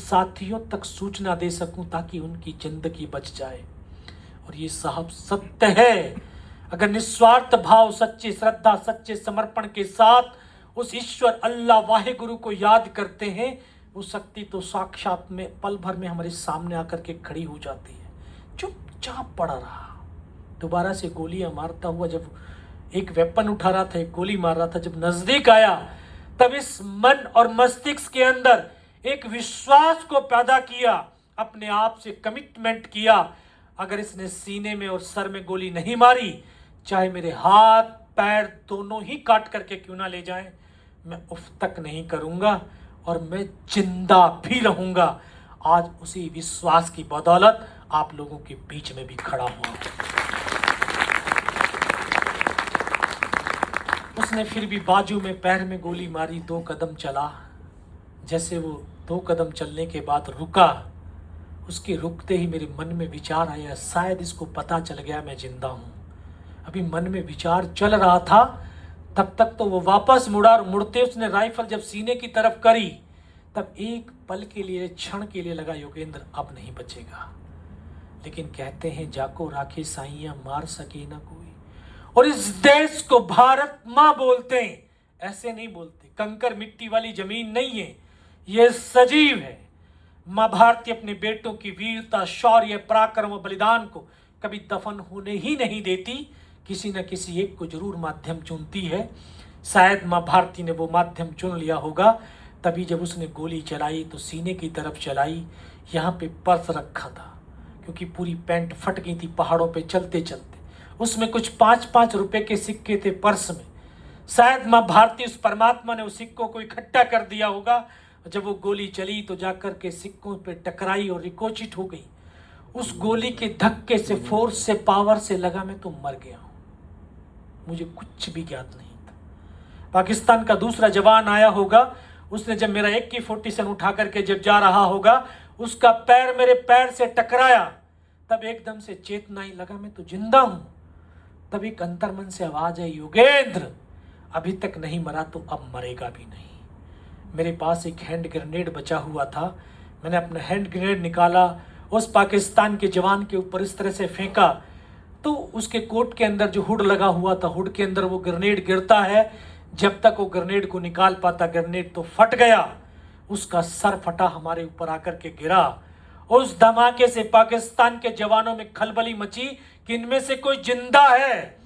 साथियों तक सूचना दे सकूं ताकि उनकी जिंदगी बच जाए। और ये साहब सत्य है, अगर निस्वार्थ भाव, सच्ची श्रद्धा, सच्चे समर्पण के साथ उस ईश्वर अल्लाह वाहिगुरु को याद करते हैं, वो शक्ति तो साक्षात में पल भर में हमारे सामने आकर के खड़ी हो जाती है। चुपचाप पड़ा रहा, दोबारा से गोलियां मारता हुआ जब एक वेपन उठा रहा था, एक गोली मार रहा था, जब नजदीक आया तब इस मन और मस्तिष्क के अंदर एक विश्वास को पैदा किया, अपने आप से कमिटमेंट किया, अगर इसने सीने में और सर में गोली नहीं मारी, चाहे मेरे हाथ पैर दोनों ही काट करके क्यों ना ले जाएं, मैं उफ तक नहीं करूंगा और मैं जिंदा भी रहूंगा। आज उसी विश्वास की बदौलत आप लोगों के बीच में भी खड़ा हुआ। उसने फिर भी बाजू में पैर में गोली मारी, 2 कदम चला। जैसे वो 2 कदम चलने के बाद रुका, उसके रुकते ही मेरे मन में विचार आया, शायद इसको पता चल गया मैं जिंदा हूं। अभी मन में विचार चल रहा था, तब तक तो वो वापस मुड़ा और मुड़ते उसने राइफल जब सीने की तरफ करी, तब एक पल के लिए, क्षण के लिए लगा योगेंद्र अब नहीं बचेगा। लेकिन कहते हैं जाको राखे साइयां मार सके ना कोई। और इस देश को भारत मां बोलते हैं, ऐसे नहीं बोलते, कंकर मिट्टी वाली जमीन नहीं है, ये सजीव है। मां भारती अपने बेटों की वीरता, शौर्य, पराक्रम और बलिदान को कभी दफन होने ही नहीं देती, किसी न किसी एक को जरूर माध्यम चुनती है। शायद मां भारती ने वो माध्यम चुन लिया होगा, तभी जब उसने गोली चलाई तो सीने की तरफ चलाई, यहाँ पे पर्स रखा था, क्योंकि पूरी पैंट फट गई थी पहाड़ों पे चलते चलते। उसमें कुछ 5-5 रुपए के सिक्के थे पर्स में। शायद मां भारती, उस परमात्मा ने उस सिक्कों को इकट्ठा कर दिया होगा। जब वो गोली चली तो जाकर के सिक्कों पे टकराई और रिकोचित हो गई। उस गोली के धक्के से, फोर्स से, पावर से लगा मैं तो मर गया हूं, मुझे कुछ भी ज्ञात नहीं था। पाकिस्तान का दूसरा जवान आया होगा, उसने जब मेरा AK-47 उठा करके जब जा रहा होगा, उसका पैर मेरे पैर से टकराया, तब एकदम से चेतना ही, लगा मैं तो जिंदा हूं। तब एक अंतर्मन से आवाज आई, योगेंद्र अभी तक नहीं मरा तो अब मरेगा भी नहीं। मेरे पास एक हैंड ग्रेनेड बचा हुआ था, मैंने अपना हैंड ग्रेनेड निकाला, उस पाकिस्तान के जवान के ऊपर इस तरह से फेंका, तो उसके कोट के अंदर जो हुड लगा हुआ था, हुड के अंदर वो ग्रेनेड गिरता है। जब तक वो ग्रेनेड को निकाल पाता, ग्रेनेड तो फट गया, उसका सर फटा, हमारे ऊपर आकर के गिरा। उस धमाके से पाकिस्तान के जवानों में खलबली मची कि इनमें से कोई जिंदा है।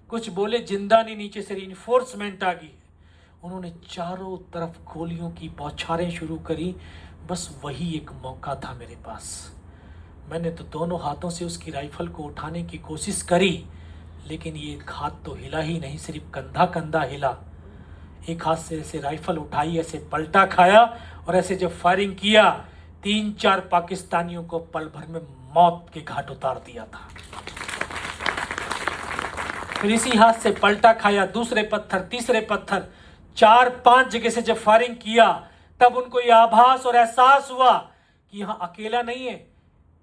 कुछ बोले जिंदा नहीं, नीचे से रिइंफोर्समेंट आ गई। उन्होंने चारों तरफ गोलियों की बौछारें शुरू करी, बस वही एक मौका था मेरे पास। मैंने तो दोनों हाथों से उसकी राइफल को उठाने की कोशिश करी, लेकिन ये एक हाथ तो हिला ही नहीं, सिर्फ कंधा कंधा हिला। एक हाथ से ऐसे राइफल उठाई, ऐसे पलटा खाया और ऐसे जब फायरिंग किया, 3-4 पाकिस्तानियों को पल भर में मौत के घाट उतार दिया था। फिर इसी हाथ से पलटा खाया, दूसरे पत्थर, तीसरे पत्थर, 4-5 जगह से जब फायरिंग किया, तब उनको यह आभास और एहसास हुआ कि यहां अकेला नहीं है,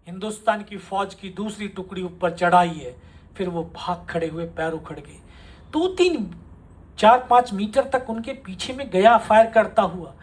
हिंदुस्तान की फौज की दूसरी टुकड़ी ऊपर चढ़ाई है। फिर वो भाग खड़े हुए, पैर उखड़ गए। 2-3, 4-5 मीटर तक उनके पीछे में गया फायर करता हुआ।